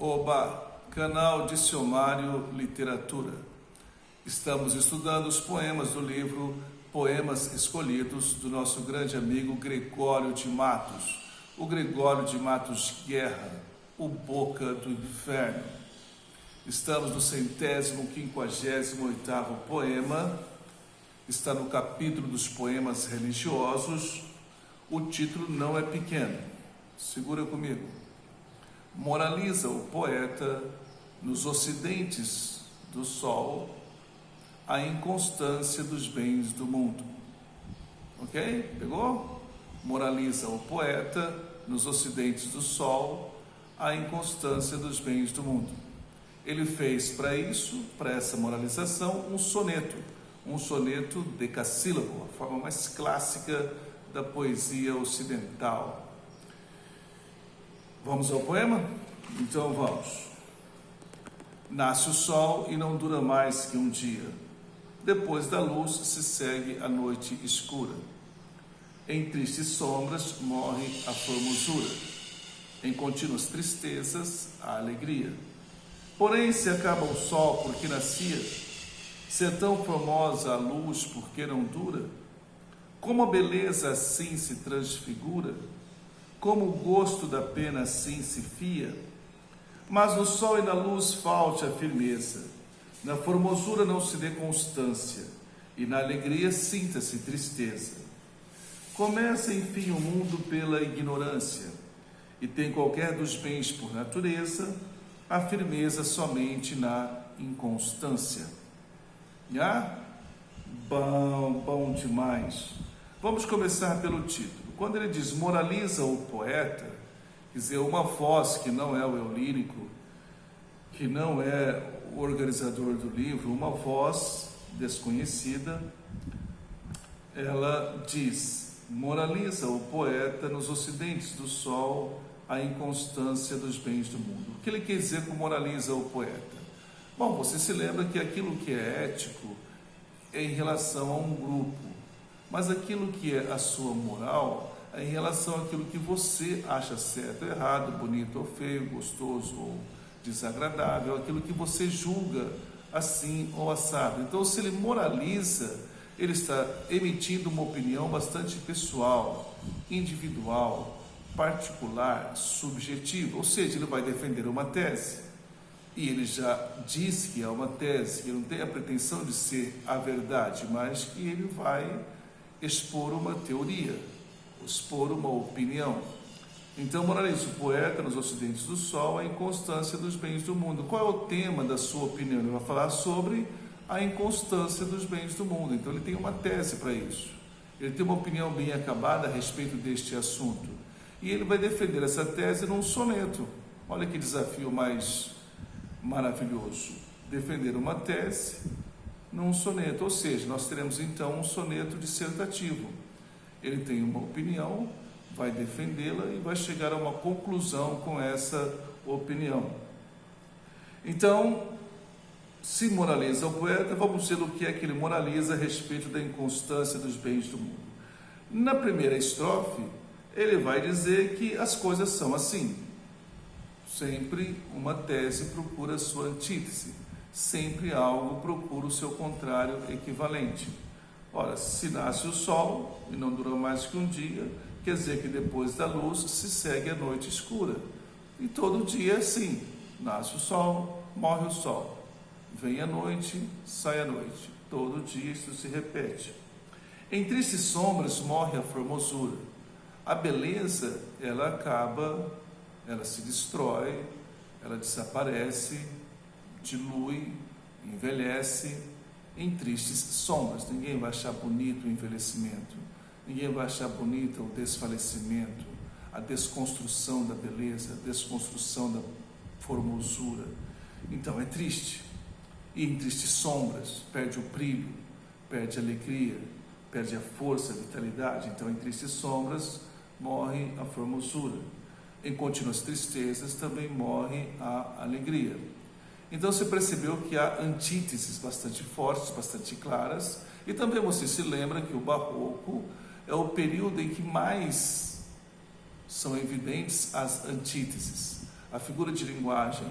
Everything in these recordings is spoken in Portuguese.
Oba, canal Dicionário Literatura. Estamos estudando os poemas do livro Poemas Escolhidos, do nosso grande amigo Gregório de Matos. O Gregório de Matos Guerra, o Boca do Inferno. Estamos no 158º poema. Está no capítulo dos poemas religiosos. O título não é pequeno. Segura comigo. Moraliza o poeta nos ocidentes do sol a inconstância dos bens do mundo. Ok? Pegou? Moraliza o poeta nos ocidentes do sol a inconstância dos bens do mundo. Ele fez para isso, para essa moralização, um soneto decassílabo, a forma mais clássica da poesia ocidental. Vamos ao poema? Então vamos. Nasce o sol e não dura mais que um dia. Depois da luz se segue a noite escura. Em tristes sombras morre a formosura. Em contínuas tristezas a alegria. Porém, se acaba o sol porque nascia, se é tão formosa a luz porque não dura, como a beleza assim se transfigura, como o gosto da pena assim se fia, mas no sol e na luz falte a firmeza, na formosura não se dê constância, e na alegria sinta-se tristeza. Começa enfim o mundo pela ignorância, e tem qualquer dos bens por natureza, a firmeza somente na inconstância. Bom demais. Vamos começar pelo título. Quando ele diz moraliza o poeta, quer dizer, uma voz que não é o eu lírico, que não é o organizador do livro, uma voz desconhecida, ela diz, moraliza o poeta nos ocidentes do sol a inconstância dos bens do mundo. O que ele quer dizer com moraliza o poeta? Bom, você se lembra que aquilo que é ético é em relação a um grupo, mas aquilo que é a sua moral é em relação àquilo que você acha certo ou errado, bonito ou feio, gostoso ou desagradável, aquilo que você julga assim ou assado. Então, se ele moraliza, ele está emitindo uma opinião bastante pessoal, individual, particular, subjetiva, ou seja, ele vai defender uma tese. E ele já diz que é uma tese, que não tem a pretensão de ser a verdade, mas que ele vai expor uma teoria, expor uma opinião. Então, moraliza o poeta nos ocidentes do sol a inconstância dos bens do mundo. Qual é o tema da sua opinião? Ele vai falar sobre a inconstância dos bens do mundo. Então, ele tem uma tese para isso. Ele tem uma opinião bem acabada a respeito deste assunto. E ele vai defender essa tese num soneto. Olha que desafio mais maravilhoso. Defender uma tese num soneto, ou seja, nós teremos então um soneto dissertativo. Ele tem uma opinião, vai defendê-la e vai chegar a uma conclusão com essa opinião. Então, se moraliza o poeta, vamos ver o que é que ele moraliza a respeito da inconstância dos bens do mundo. Na primeira estrofe, ele vai dizer que as coisas são assim. Sempre uma tese procura sua antítese. Sempre algo procura o seu contrário equivalente. Ora, se nasce o sol e não dura mais que um dia, quer dizer que depois da luz se segue a noite escura. E todo dia é assim. Nasce o sol, morre o sol. Vem a noite, sai a noite. Todo dia isso se repete. Em tristes sombras morre a formosura. A beleza, ela acaba, ela se destrói, ela desaparece, dilui, envelhece em tristes sombras. Ninguém vai achar bonito o envelhecimento, ninguém vai achar bonito o desfalecimento, a desconstrução da beleza, a desconstrução da formosura. Então é triste. E em tristes sombras perde o brilho, perde a alegria, perde a força, a vitalidade. Então em tristes sombras morre a formosura. Em contínuas tristezas também morre a alegria. Então você percebeu que há antíteses bastante fortes, bastante claras, e também você se lembra que o barroco é o período em que mais são evidentes as antíteses. A figura de linguagem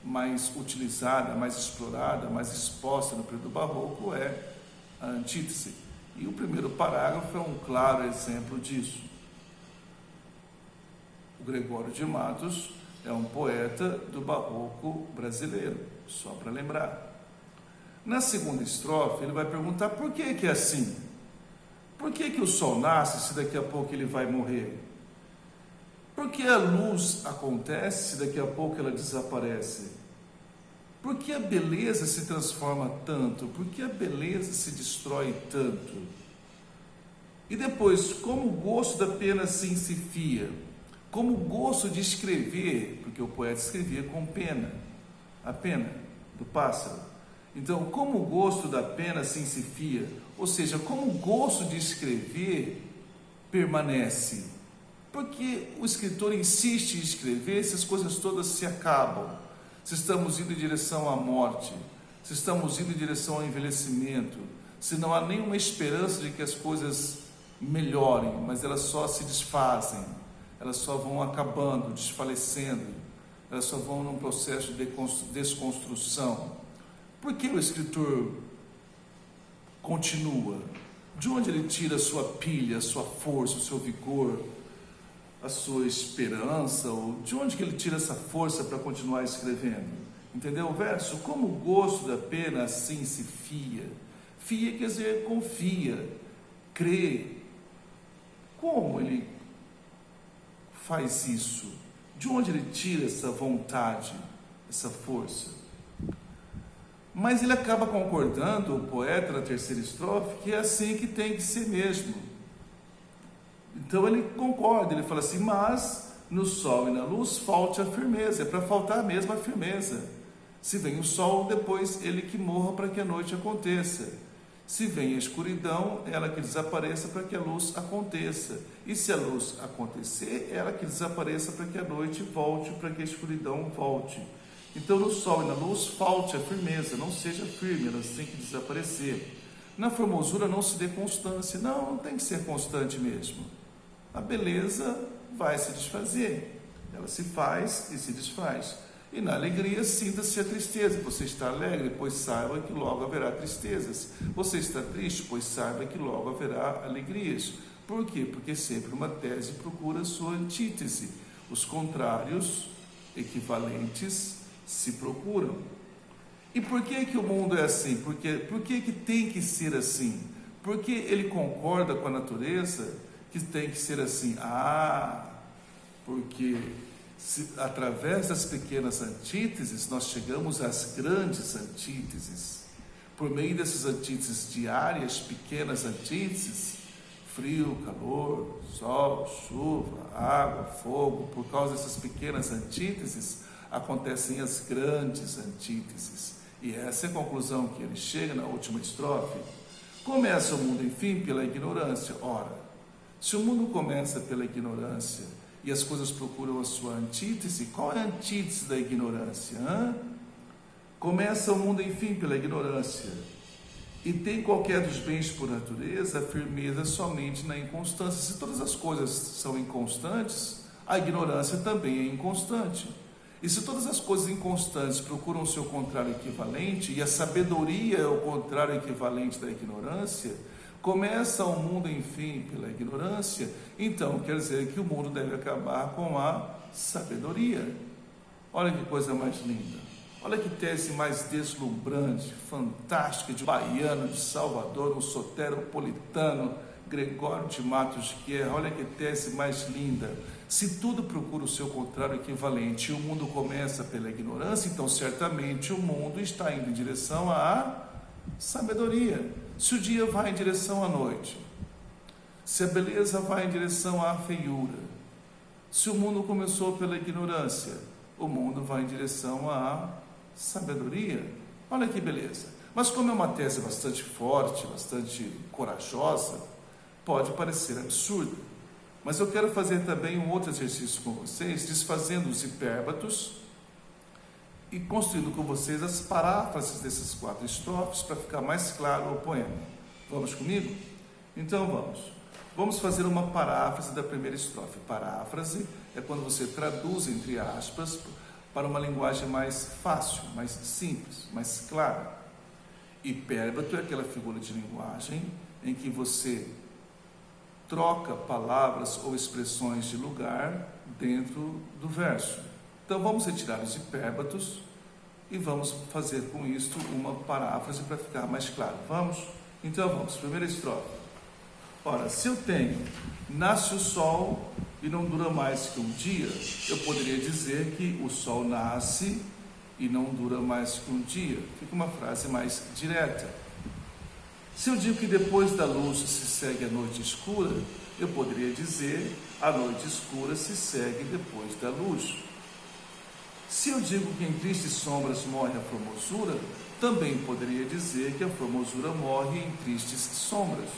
mais utilizada, mais explorada, mais exposta no período barroco é a antítese. E o primeiro parágrafo é um claro exemplo disso. O Gregório de Matos é um poeta do barroco brasileiro, só para lembrar. Na segunda estrofe, ele vai perguntar por que é assim? Por que o sol nasce se daqui a pouco ele vai morrer? Por que a luz acontece se daqui a pouco ela desaparece? Por que a beleza se transforma tanto? Por que a beleza se destrói tanto? E depois, como o gosto da pena se insifia? Como o gosto de escrever, porque o poeta escrevia com pena, a pena do pássaro. Então, como o gosto da pena se insifia, ou seja, como o gosto de escrever permanece. Porque o escritor insiste em escrever se as coisas todas se acabam, se estamos indo em direção à morte, se estamos indo em direção ao envelhecimento, se não há nenhuma esperança de que as coisas melhorem, mas elas só se desfazem, elas só vão acabando, desfalecendo, elas só vão num processo de desconstrução. Por que o escritor continua? De onde ele tira a sua pilha, a sua força, o seu vigor, a sua esperança? Ou de onde que ele tira essa força para continuar escrevendo? Entendeu o verso? Como o gosto da pena assim se fia. Fia quer dizer confia, crê. Como ele faz isso? De onde ele tira essa vontade, essa força? Mas ele acaba concordando, o poeta, na terceira estrofe, que é assim que tem que ser mesmo. Então ele concorda, ele fala assim, mas no sol e na luz falte a firmeza, é para faltar mesmo a firmeza. Se vem o sol, depois ele que morra para que a noite aconteça. Se vem a escuridão, ela que desapareça para que a luz aconteça. E se a luz acontecer, ela que desapareça para que a noite volte, para que a escuridão volte. Então, no sol e na luz, falte a firmeza, não seja firme, elas têm que desaparecer. Na formosura não se dê constância, não tem que ser constante mesmo. A beleza vai se desfazer, ela se faz e se desfaz. E na alegria, sinta-se a tristeza. Você está alegre, pois saiba que logo haverá tristezas. Você está triste, pois saiba que logo haverá alegrias. Por quê? Porque sempre uma tese procura a sua antítese. Os contrários, equivalentes, se procuram. E por que o mundo é assim? Por que tem que ser assim? Porque ele concorda com a natureza que tem que ser assim. Porque através das pequenas antíteses nós chegamos às grandes antíteses. Por meio dessas antíteses diárias, pequenas antíteses, frio, calor, sol, chuva, água, fogo, por causa dessas pequenas antíteses, acontecem as grandes antíteses. E essa é a conclusão que ele chega na última estrofe. Começa o mundo, enfim, pela ignorância. Ora, se o mundo começa pela ignorância e as coisas procuram a sua antítese, qual é a antítese da ignorância? Começa o mundo, enfim, pela ignorância. E tem qualquer dos bens por natureza a firmeza somente na inconstância. Se todas as coisas são inconstantes, a ignorância também é inconstante. E se todas as coisas inconstantes procuram o seu contrário equivalente, e a sabedoria é o contrário equivalente da ignorância, começa o mundo, enfim, pela ignorância, então quer dizer que o mundo deve acabar com a sabedoria. Olha que coisa mais linda. Olha que tese mais deslumbrante, fantástica, de baiano, de Salvador, um soteropolitano, Gregório de Matos Guerra. Olha que tese mais linda. Se tudo procura o seu contrário equivalente e o mundo começa pela ignorância, então certamente o mundo está indo em direção à sabedoria. Se o dia vai em direção à noite, se a beleza vai em direção à feiura, se o mundo começou pela ignorância, o mundo vai em direção à sabedoria. Olha que beleza. Mas como é uma tese bastante forte, bastante corajosa, pode parecer absurdo. Mas eu quero fazer também um outro exercício com vocês, desfazendo os hipérbatos e construindo com vocês as paráfrases dessas 4 estrofes para ficar mais claro o poema. Vamos comigo? Então vamos. Vamos fazer uma paráfrase da primeira estrofe. Paráfrase é quando você traduz, entre aspas, para uma linguagem mais fácil, mais simples, mais clara. Hipérbato é aquela figura de linguagem em que você troca palavras ou expressões de lugar dentro do verso. Então vamos retirar os hipérbatos e vamos fazer com isto uma paráfrase para ficar mais claro. Vamos? Então vamos, primeira estrofe. Ora, se eu tenho, nasce o sol e não dura mais que um dia, eu poderia dizer que o sol nasce e não dura mais que um dia. Fica uma frase mais direta. Se eu digo que depois da luz se segue a noite escura, eu poderia dizer a noite escura se segue depois da luz. Se eu digo que em tristes sombras morre a formosura, também poderia dizer que a formosura morre em tristes sombras.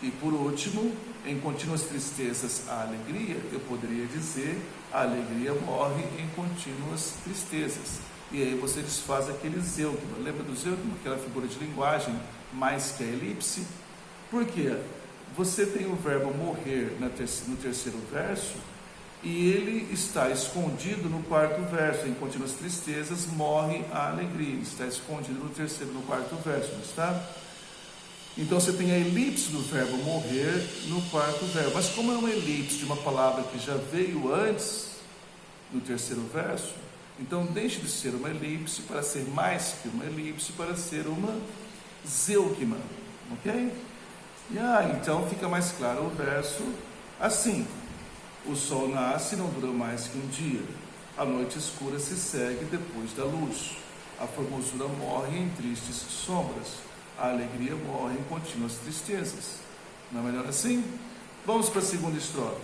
E por último, em contínuas tristezas a alegria, eu poderia dizer a alegria morre em contínuas tristezas. E aí você desfaz aquele zêugma. Lembra do zêugma? Aquela figura de linguagem mais que a elipse. Por quê? Você tem o verbo morrer no terceiro verso e ele está escondido no quarto verso. Em contínuas tristezas morre a alegria. Ele está escondido no quarto verso, não está? Então você tem a elipse do verbo morrer no quarto verbo. Mas como é uma elipse de uma palavra que já veio antes, no terceiro verso, então deixe de ser uma elipse para ser mais que uma elipse, para ser uma zêugma, ok? Então fica mais claro o verso assim: o sol nasce e não dura mais que um dia, a noite escura se segue depois da luz, a formosura morre em tristes sombras, a alegria morre em contínuas tristezas. Não é melhor assim? Vamos para a segunda estrofe.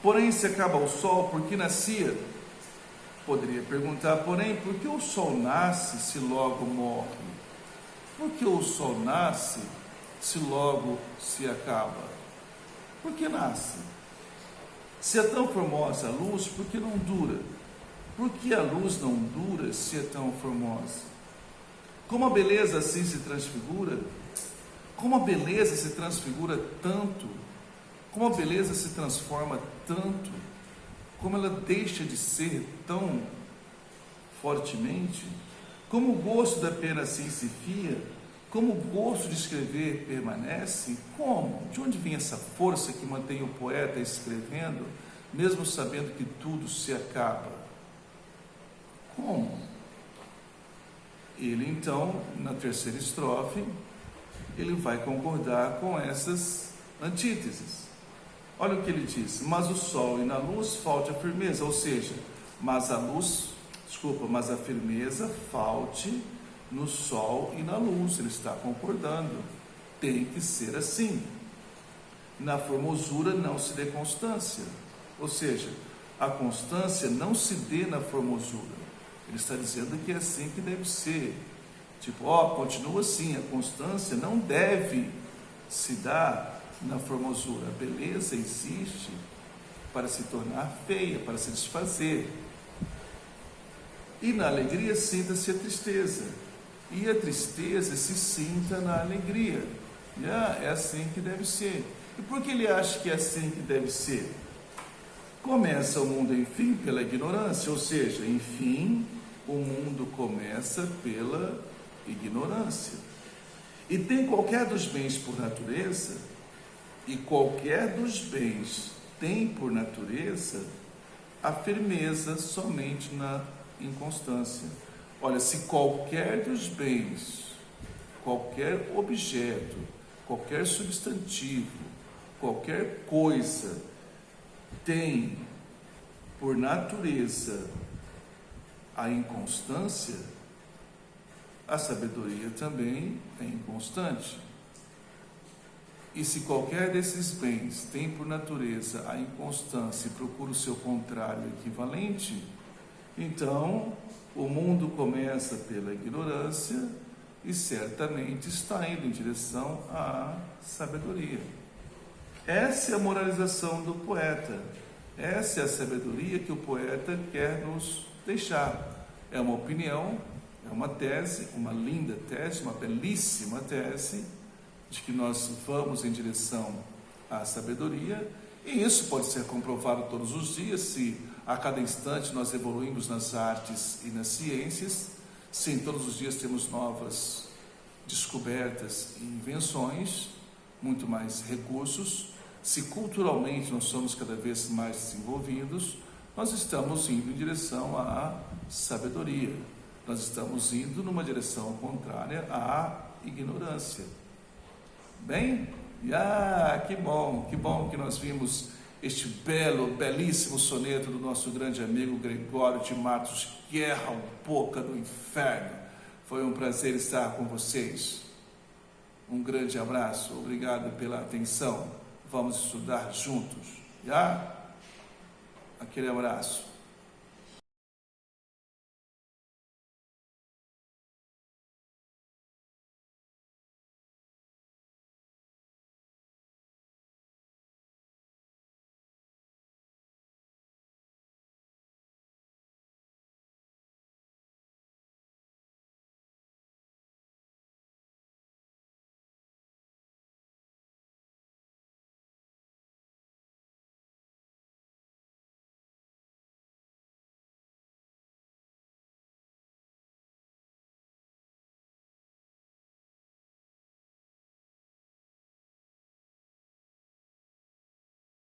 Porém, se acaba o sol, por que nascia? Poderia perguntar, porém, por que o sol nasce se logo morre? Por que o sol nasce se logo se acaba? Por que nasce? Se é tão formosa a luz, por que não dura? Por que a luz não dura se é tão formosa? Como a beleza assim se transfigura? Como a beleza se transfigura tanto? Como a beleza se transforma tanto? Como ela deixa de ser tão fortemente? Como o gosto da pena assim se fia? Como o gosto de escrever permanece? Como? De onde vem essa força que mantém o poeta escrevendo, mesmo sabendo que tudo se acaba? Como? Ele então, na terceira estrofe, ele vai concordar com essas antíteses. Olha o que ele diz: mas o sol e na luz falte a firmeza, ou seja, mas a firmeza falte no sol e na luz. Ele está concordando, tem que ser assim. Na formosura não se dê constância, ou seja, a constância não se dê na formosura. Ele está dizendo que é assim que deve ser. Continua assim, a constância não deve se dar na formosura. A beleza existe para se tornar feia, para se desfazer. E na alegria sinta-se a tristeza, e a tristeza se sinta na alegria. É assim que deve ser. E por que ele acha que é assim que deve ser? Começa o mundo, enfim, pela ignorância, ou seja, enfim, o mundo começa pela ignorância. E tem qualquer dos bens por natureza, e qualquer dos bens tem por natureza a firmeza somente na inconstância. Olha, se qualquer dos bens, qualquer objeto, qualquer substantivo, qualquer coisa tem por natureza a inconstância, a sabedoria também é inconstante. E se qualquer desses bens tem por natureza a inconstância e procura o seu contrário equivalente, então o mundo começa pela ignorância e certamente está indo em direção à sabedoria. Essa é a moralização do poeta. Essa é a sabedoria que o poeta quer nos deixar. É uma opinião, é uma tese, uma linda tese, uma belíssima tese, de que nós vamos em direção à sabedoria, e isso pode ser comprovado todos os dias, se A cada instante nós evoluímos nas artes e nas ciências. Sim, todos os dias temos novas descobertas e invenções, muito mais recursos. Se culturalmente nós somos cada vez mais desenvolvidos, nós estamos indo em direção à sabedoria. Nós estamos indo numa direção contrária à ignorância. Bem? Que bom que nós vimos este belíssimo soneto do nosso grande amigo Gregório de Matos, Guerra Boca do Inferno. Foi um prazer estar com vocês. Um grande abraço, obrigado pela atenção. Vamos estudar juntos, Aquele abraço.